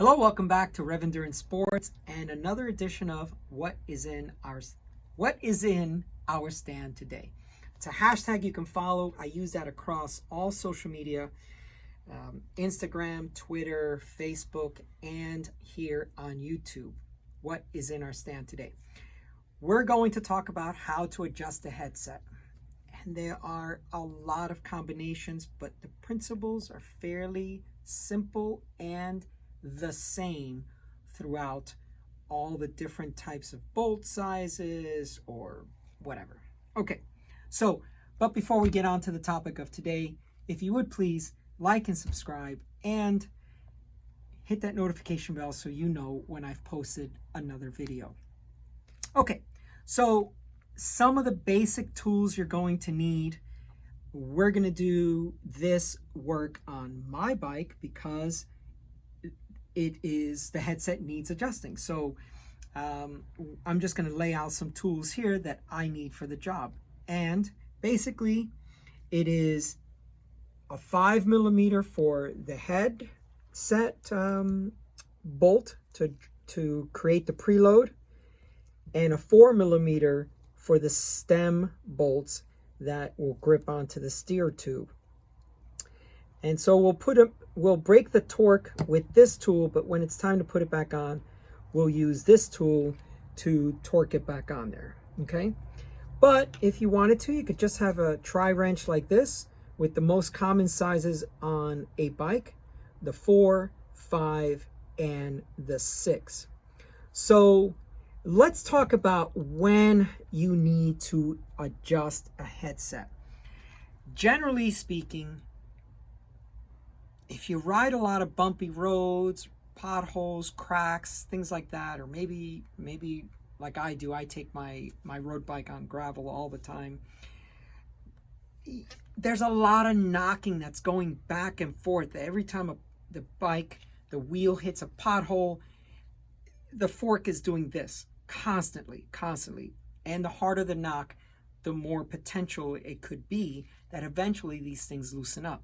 Hello, welcome back to Rev Endurance Sports and another edition of What is in Our Stand Today. It's a hashtag you can follow. I use that across all social media, Instagram, Twitter, Facebook, and here on YouTube. What is in our stand today? We're going to talk about how to adjust the headset. And there are a lot of combinations, but the principles are fairly simple and the same throughout all the different types of bolt sizes or whatever. Okay, but before we get on to the topic of today, if you would please like and subscribe and hit that notification bell so you know when I've posted another video. Okay, so some of the basic tools you're going to need. We're going to do this work on my bike because the headset needs adjusting. So I'm just going to lay out some tools here that I need for the job. And basically it is a 5mm for the headset bolt to create the preload, and a 4mm for the stem bolts that will grip onto the steer tube. And so we'll break the torque with this tool, but when it's time to put it back on, we'll use this tool to torque it back on there, okay? But if you wanted to, you could just have a tri-wrench like this with the most common sizes on a bike, the 4, 5, and the 6. So let's talk about when you need to adjust a headset. Generally speaking, if you ride a lot of bumpy roads, potholes, cracks, things like that, or maybe like I do, I take my road bike on gravel all the time. There's a lot of knocking that's going back and forth. Every time the wheel hits a pothole, the fork is doing this constantly. And the harder the knock, the more potential it could be that eventually these things loosen up.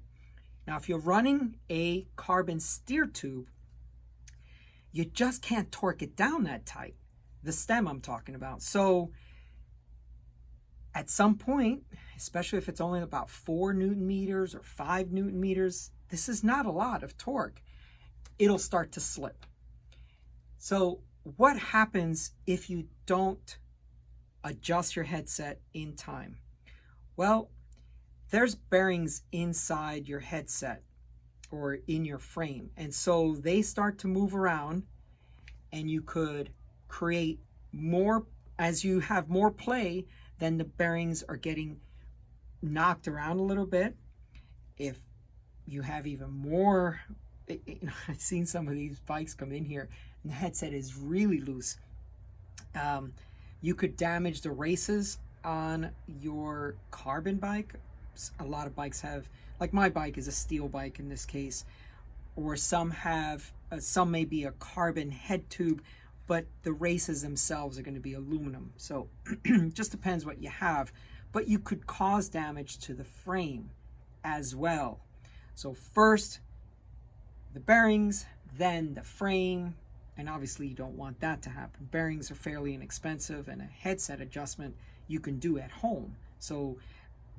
Now, if you're running a carbon steer tube, you just can't torque it down that tight. The stem I'm talking about. So at some point, especially if it's only about 4 Newton meters or 5 Newton meters, this is not a lot of torque. It'll start to slip. So what happens if you don't adjust your headset in time? Well, there's bearings inside your headset or in your frame. And so they start to move around, and you could create more, as you have more play, then the bearings are getting knocked around a little bit. If you have even more, I've seen some of these bikes come in here and the headset is really loose. You could damage the races on your carbon bike. A lot of bikes have, like my bike is a steel bike in this case, or some may be a carbon head tube, but the races themselves are going to be aluminum. So just depends what you have, but you could cause damage to the frame as well. So first the bearings, then the frame, and obviously you don't want that to happen. Bearings are fairly inexpensive, and a headset adjustment you can do at home. So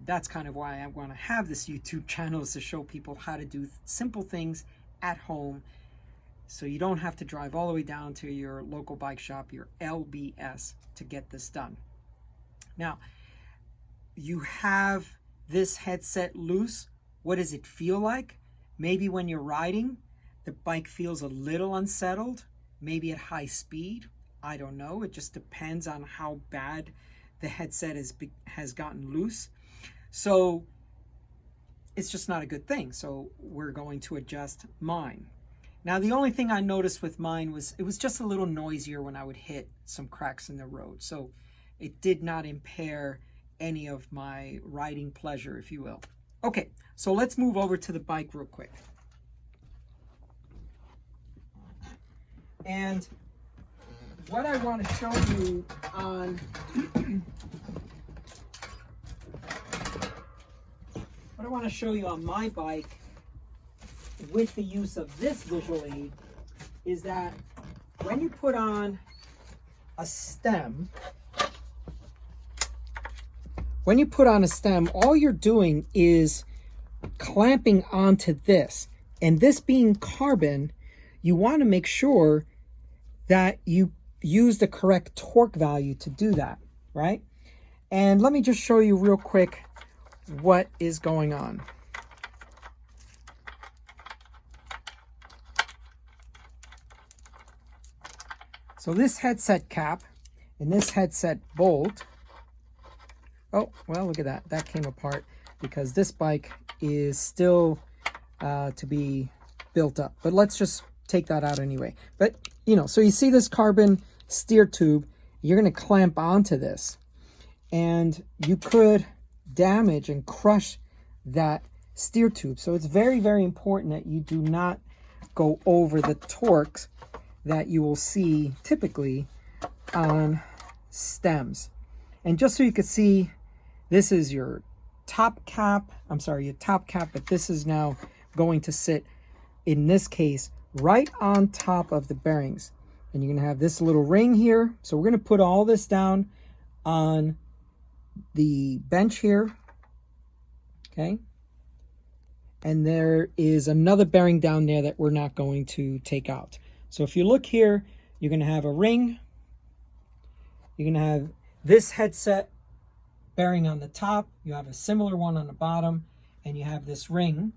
that's kind of why I want to have this YouTube channel, is to show people how to do simple things at home so you don't have to drive all the way down to your local bike shop, your LBS, to get this done. Now, you have this headset loose. What does it feel like? Maybe when you're riding, the bike feels a little unsettled, maybe at high speed. I don't know. It just depends on how bad the headset has gotten loose. So it's just not a good thing. So we're going to adjust mine. Now, the only thing I noticed with mine was it was just a little noisier when I would hit some cracks in the road. So it did not impair any of my riding pleasure, if you will. Okay, so let's move over to the bike real quick. And what I want to show you on my bike with the use of this visual aid is that when you put on a stem, all you're doing is clamping onto this. And this being carbon, you want to make sure that you use the correct torque value to do that, right? And let me just show you real quick what is going on. So this headset cap and this headset bolt, oh, well, look at that. That came apart because this bike is still to be built up. But let's just take that out anyway. But, you know, so you see this carbon steer tube, you're going to clamp onto this. And you could damage and crush that steer tube. So it's very, very important that you do not go over the torques that you will see typically on stems. And just so you can see, this is your top cap. I'm sorry, your top cap, but this is now going to sit, in this case, right on top of the bearings. And you're going to have this little ring here. So we're going to put all this down on the bench here. Okay. And there is another bearing down there that we're not going to take out. So if you look here, you're going to have a ring. You're going to have this headset bearing on the top. You have a similar one on the bottom, and you have this ring.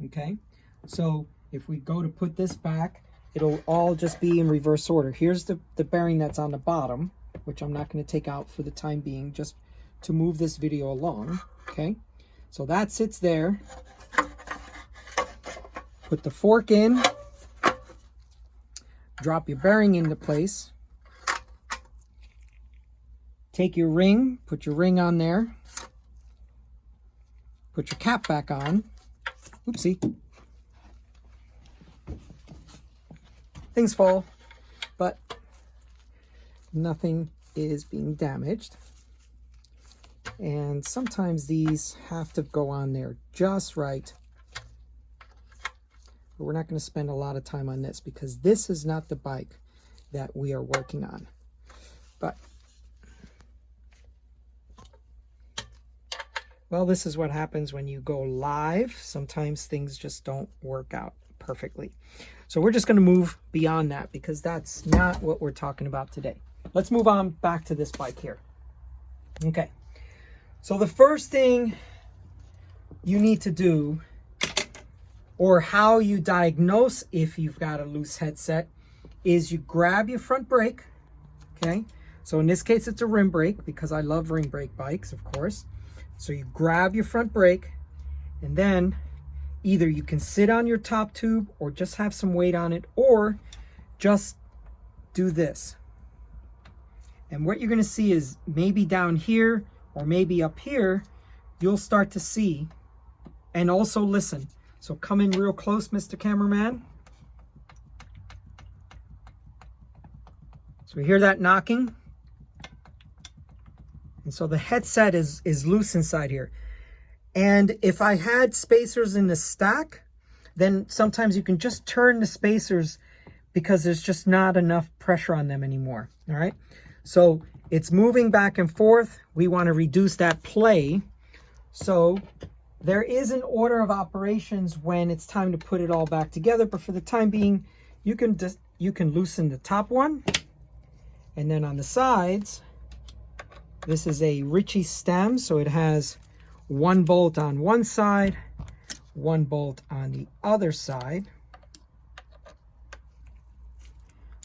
Okay. So if we go to put this back, it'll all just be in reverse order. Here's the bearing that's on the bottom, which I'm not going to take out for the time being, just to move this video along. Okay. So that sits there. Put the fork in. Drop your bearing into place. Take your ring, put your ring on there. Put your cap back on. Oopsie. Things fall, but nothing is being damaged. And sometimes these have to go on there just right. But we're not going to spend a lot of time on this because this is not the bike that we are working on. But, well, this is what happens when you go live. Sometimes things just don't work out perfectly. So we're just going to move beyond that because that's not what we're talking about today. Let's move on back to this bike here. Okay. So the first thing you need to do, or how you diagnose if you've got a loose headset, is you grab your front brake. Okay. So in this case, it's a rim brake because I love rim brake bikes, of course. So you grab your front brake, and then either you can sit on your top tube or just have some weight on it, or just do this. And what you're going to see is maybe down here or maybe up here, you'll start to see and also listen. So come in real close, Mr. Cameraman. So we hear that knocking. And so the headset is loose inside here. And if I had spacers in the stack, then sometimes you can just turn the spacers because there's just not enough pressure on them anymore. All right. So it's moving back and forth. We want to reduce that play. So there is an order of operations when it's time to put it all back together. But for the time being, you can loosen the top one. And then on the sides, this is a Ritchie stem. So it has one bolt on one side, one bolt on the other side.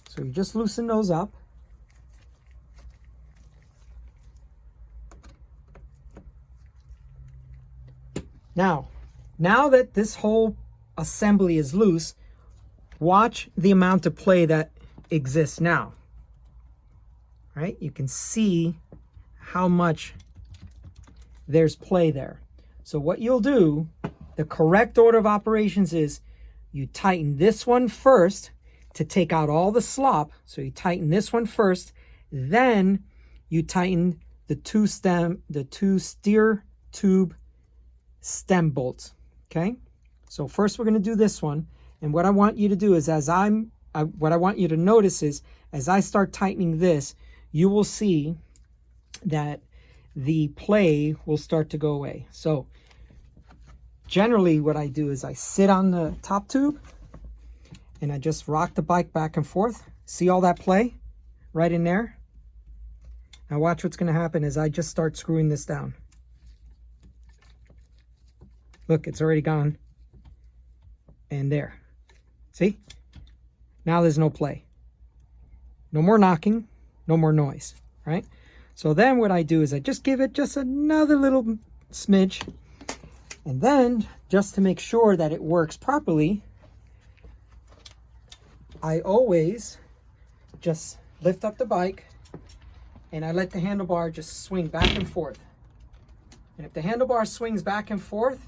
So you just loosen those up. Now that this whole assembly is loose, watch the amount of play that exists now. Right? You can see how much there's play there. So what you'll do, the correct order of operations is you tighten this one first to take out all the slop. So you tighten this one first, then you tighten the two steer tube stem bolts. Okay. So first we're going to do this one. And what I want you to do is, as I'm what I want you to notice is, as I start tightening this, you will see that the play will start to go away. So generally what I do is I sit on the top tube and I just rock the bike back and forth. See all that play right in there? Now watch what's going to happen as I just start screwing this down. Look, it's already gone. And there. See? Now there's no play. No more knocking, no more noise, right? So then what I do is I just give it just another little smidge. And then, just to make sure that it works properly, I always just lift up the bike and I let the handlebar just swing back and forth. And if the handlebar swings back and forth,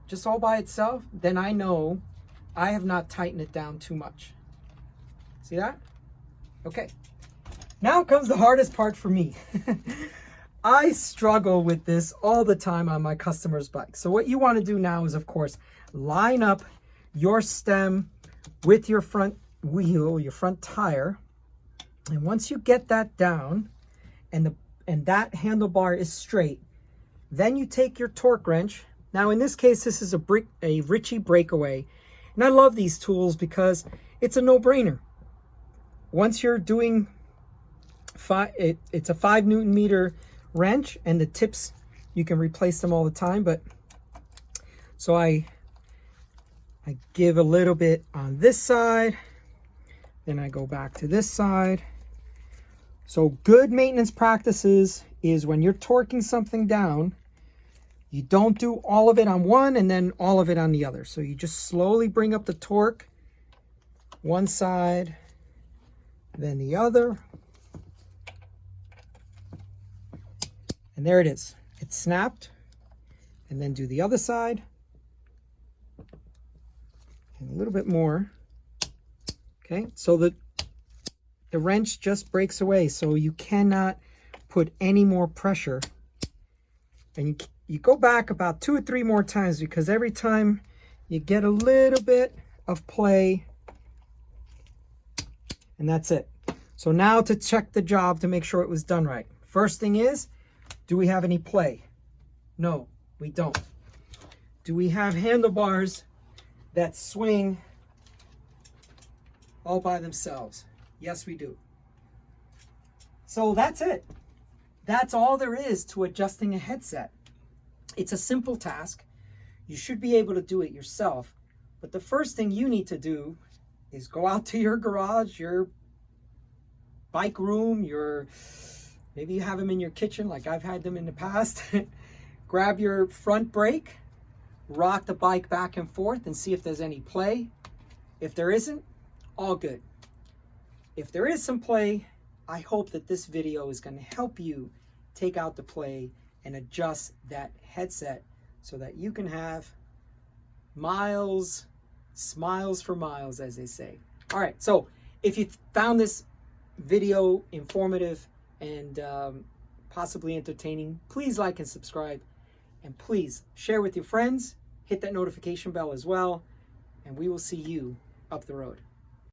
just all by itself, then I know I have not tightened it down too much. See that? Okay. Now comes the hardest part for me. I struggle with this all the time on my customers' bikes. So what you want to do now is, of course, line up your stem with your front wheel, your front tire. And once you get that down and that handlebar is straight, then you take your torque wrench. Now in this case, this is a Ritchie breakaway. And I love these tools because it's a no-brainer. Once you're doing it's a 5 Newton meter wrench, and the tips, you can replace them all the time. But so I give a little bit on this side, then I go back to this side. So good maintenance practices is when you're torquing something down, you don't do all of it on one and then all of it on the other. So you just slowly bring up the torque, one side, then the other. And there it is. It's snapped. And then do the other side. And a little bit more. Okay, so the wrench just breaks away. So you cannot put any more pressure. And you go back about 2 or 3 more times, because every time you get a little bit of play, and that's it. So now to check the job to make sure it was done right. First thing is, do we have any play? No, we don't. Do we have handlebars that swing all by themselves? Yes, we do. So that's it. That's all there is to adjusting a headset. It's a simple task. You should be able to do it yourself. But the first thing you need to do is go out to your garage, your bike room, maybe you have them in your kitchen like I've had them in the past. Grab your front brake, rock the bike back and forth and see if there's any play. If there isn't, all good. If there is some play, I hope that this video is going to help you take out the play and adjust that headset so that you can have smiles for miles, as they say. All right, so if you found this video informative and possibly entertaining, please like and subscribe, and please share with your friends, hit that notification bell as well, and we will see you up the road.